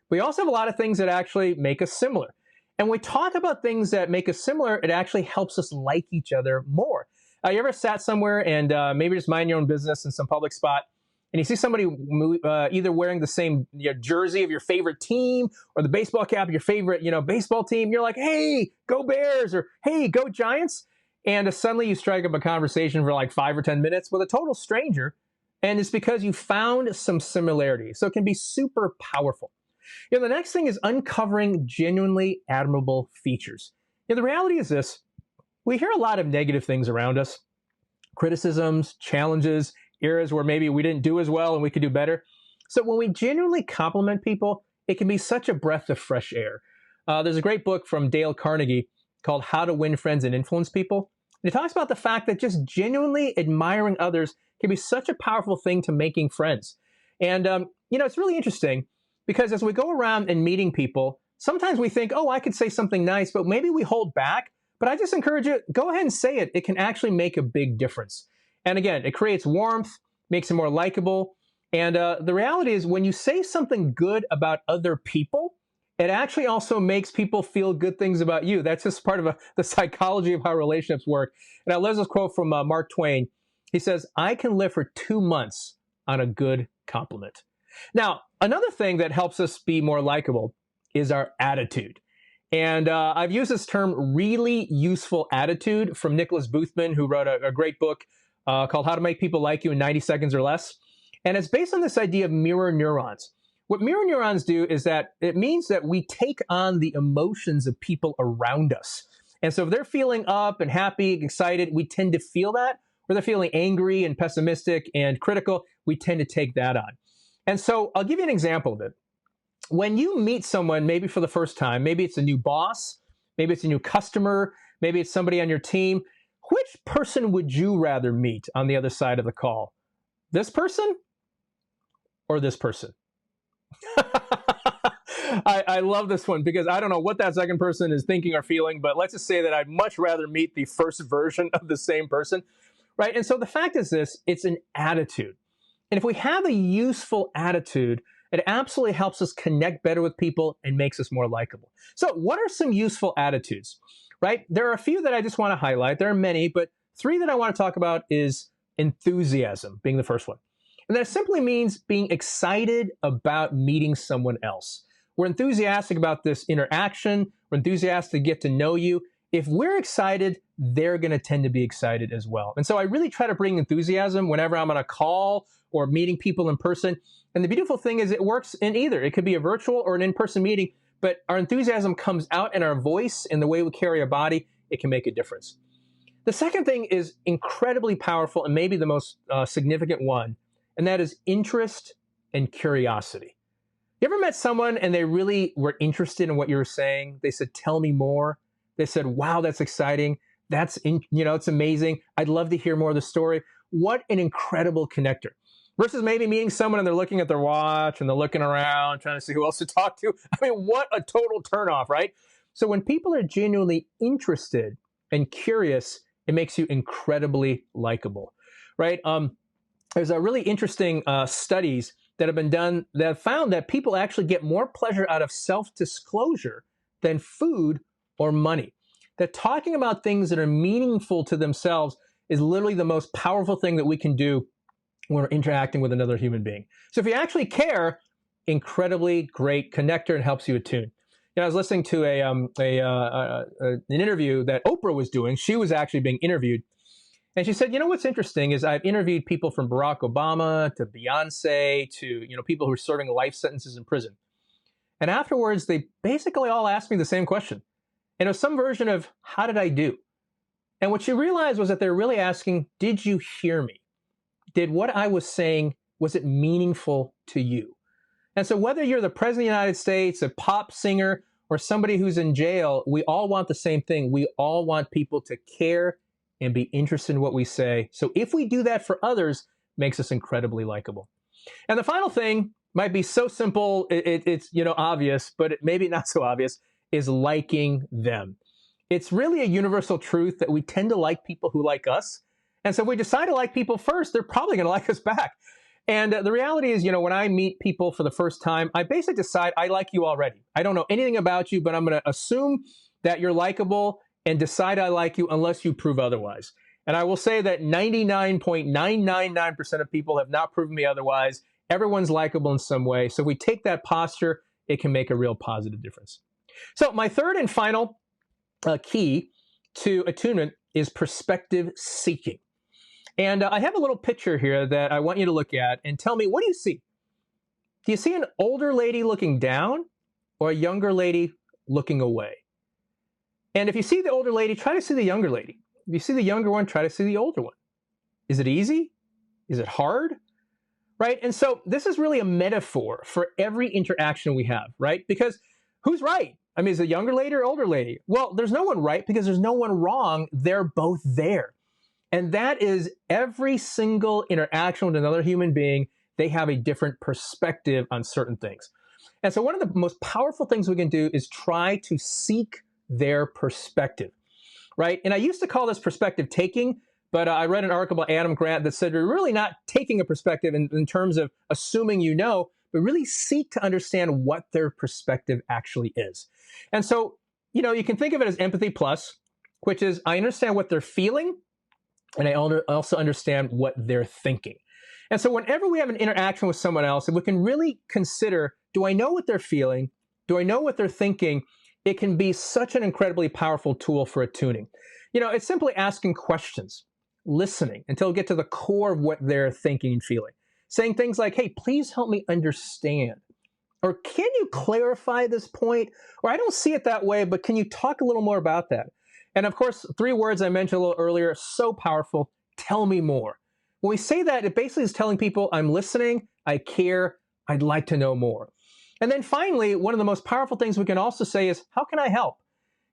We also have a lot of things that actually make us similar. And when we talk about things that make us similar, it actually helps us like each other more. You ever sat somewhere and maybe just mind your own business in some public spot, and you see somebody either wearing the same jersey of your favorite team or the baseball cap of your favorite baseball team? You're like, hey, go Bears, or hey, go Giants. And suddenly you strike up a conversation for like 5 or 10 minutes with a total stranger. And it's because you found some similarity. So it can be super powerful. The next thing is uncovering genuinely admirable features. The reality is this. We hear a lot of negative things around us, criticisms, challenges, areas where maybe we didn't do as well and we could do better. So when we genuinely compliment people, it can be such a breath of fresh air. There's a great book from Dale Carnegie called How to Win Friends and Influence People. And it talks about the fact that just genuinely admiring others can be such a powerful thing to making friends. And, it's really interesting because as we go around and meeting people, sometimes we think, oh, I could say something nice, but maybe we hold back. But I just encourage you, go ahead and say it. It can actually make a big difference. And again, it creates warmth, makes it more likable. And the reality is when you say something good about other people, it actually also makes people feel good things about you. That's just part of the psychology of how relationships work. And I love this quote from Mark Twain. He says, I can live for 2 months on a good compliment. Now, another thing that helps us be more likable is our attitude. And I've used this term, really useful attitude, from Nicholas Boothman, who wrote a great book called How to Make People Like You in 90 Seconds or Less. And it's based on this idea of mirror neurons. What mirror neurons do is that it means that we take on the emotions of people around us. And so if they're feeling up and happy, excited, we tend to feel that. Or they're feeling angry and pessimistic and critical, we tend to take that on. And so I'll give you an example of it. When you meet someone, maybe for the first time, maybe it's a new boss, maybe it's a new customer, maybe it's somebody on your team, which person would you rather meet on the other side of the call? This person or this person? I love this one because I don't know what that second person is thinking or feeling, but let's just say that I'd much rather meet the first version of the same person, right? And so the fact is this, it's an attitude. And if we have a useful attitude, it absolutely helps us connect better with people and makes us more likable. So what are some useful attitudes, right? There are a few that I just want to highlight. There are many, but 3 that I want to talk about is enthusiasm being the first one. And that simply means being excited about meeting someone else. We're enthusiastic about this interaction. We're enthusiastic to get to know you. If we're excited, they're going to tend to be excited as well. And so I really try to bring enthusiasm whenever I'm on a call or meeting people in person. And the beautiful thing is it works in either. It could be a virtual or an in-person meeting, but our enthusiasm comes out in our voice and the way we carry our body. It can make a difference. The second thing is incredibly powerful and maybe the most significant one, and that is interest and curiosity. You ever met someone and they really were interested in what you were saying? They said, tell me more. They said, wow, that's exciting. It's amazing. I'd love to hear more of the story. What an incredible connector. Versus maybe meeting someone and they're looking at their watch and they're looking around, trying to see who else to talk to. I mean, what a total turnoff, right? So when people are genuinely interested and curious, it makes you incredibly likable, right? There's a really interesting studies that have been done that have found that people actually get more pleasure out of self-disclosure than food or money. That talking about things that are meaningful to themselves is literally the most powerful thing that we can do when we're interacting with another human being. So if you actually care, incredibly great connector and helps you attune. I was listening to an interview that Oprah was doing. She was actually being interviewed. And she said, what's interesting is I've interviewed people from Barack Obama to Beyonce to, people who are serving life sentences in prison. And afterwards, they basically all asked me the same question. And it was some version of, how did I do? And what she realized was that they're really asking, did you hear me? Did what I was saying Was it meaningful to you? And so whether you're the president of the United States, a pop singer, or somebody who's in jail, we all want the same thing. We all want people to care and be interested in what we say. So if we do that for others, it makes us incredibly likable. And the final thing might be so simple, it's obvious, but it maybe not so obvious, is liking them. It's really a universal truth that we tend to like people who like us. And so if we decide to like people first, they're probably going to like us back. And the reality is, when I meet people for the first time, I basically decide I like you already. I don't know anything about you, but I'm going to assume that you're likable and decide I like you unless you prove otherwise. And I will say that 99.999% of people have not proven me otherwise. Everyone's likable in some way. So if we take that posture, it can make a real positive difference. So my third and final key to attunement is perspective seeking. And I have a little picture here that I want you to look at and tell me, what do you see? Do you see an older lady looking down or a younger lady looking away? And if you see the older lady, try to see the younger lady. If you see the younger one, try to see the older one. Is it easy? Is it hard? Right? And so this is really a metaphor for every interaction we have, right? Because who's right? I mean, is it younger lady or older lady? Well, there's no one right because there's no one wrong. They're both there. And that is every single interaction with another human being, they have a different perspective on certain things. And so one of the most powerful things we can do is try to seek their perspective, right? And I used to call this perspective taking, but I read an article by Adam Grant that said you're really not taking a perspective in terms of assuming you know, but really seek to understand what their perspective actually is. And so, you can think of it as empathy plus, which is I understand what they're feeling, and I also understand what they're thinking. And so whenever we have an interaction with someone else, if we can really consider, do I know what they're feeling? Do I know what they're thinking? It can be such an incredibly powerful tool for attuning. It's simply asking questions, listening until we get to the core of what they're thinking and feeling. Saying things like, hey, please help me understand. Or can you clarify this point? Or I don't see it that way, but can you talk a little more about that? And of course, 3 words I mentioned a little earlier, so powerful. Tell me more. When we say that, it basically is telling people I'm listening, I care, I'd like to know more. And then finally, one of the most powerful things we can also say is, how can I help?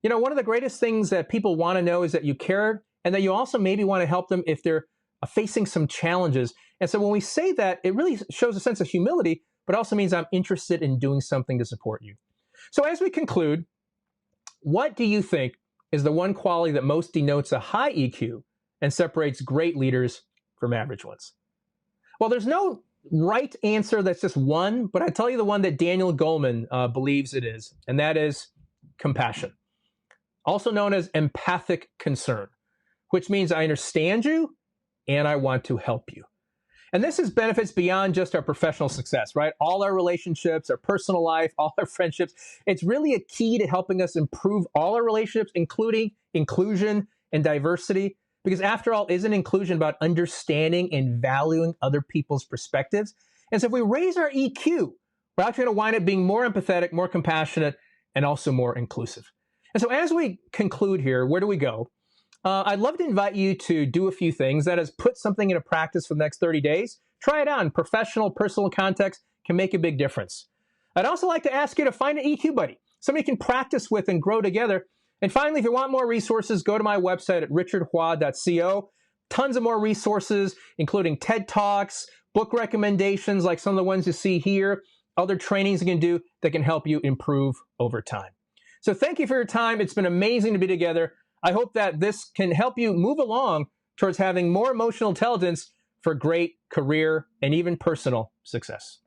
One of the greatest things that people want to know is that you care and that you also maybe want to help them if they're facing some challenges. And so when we say that, it really shows a sense of humility, but also means I'm interested in doing something to support you. So as we conclude, what do you think is the one quality that most denotes a high EQ and separates great leaders from average ones? Well, there's no right answer that's just one, but I tell you the one that Daniel Goleman believes it is, and that is compassion, also known as empathic concern, which means I understand you and I want to help you. And this has benefits beyond just our professional success, right? All our relationships, our personal life, all our friendships. It's really a key to helping us improve all our relationships, including inclusion and diversity. Because after all, isn't inclusion about understanding and valuing other people's perspectives? And so if we raise our EQ, we're actually going to wind up being more empathetic, more compassionate, and also more inclusive. And so as we conclude here, where do we go? I'd love to invite you to do a few things. That is, put something into practice for the next 30 days. Try it out in professional, personal context. Can make a big difference. I'd also like to ask you to find an EQ buddy, somebody you can practice with and grow together. And finally, if you want more resources, go to my website at richardhua.co. Tons of more resources, including TED Talks, book recommendations like some of the ones you see here, other trainings you can do that can help you improve over time. So thank you for your time. It's been amazing to be together. I hope that this can help you move along towards having more emotional intelligence for great career and even personal success.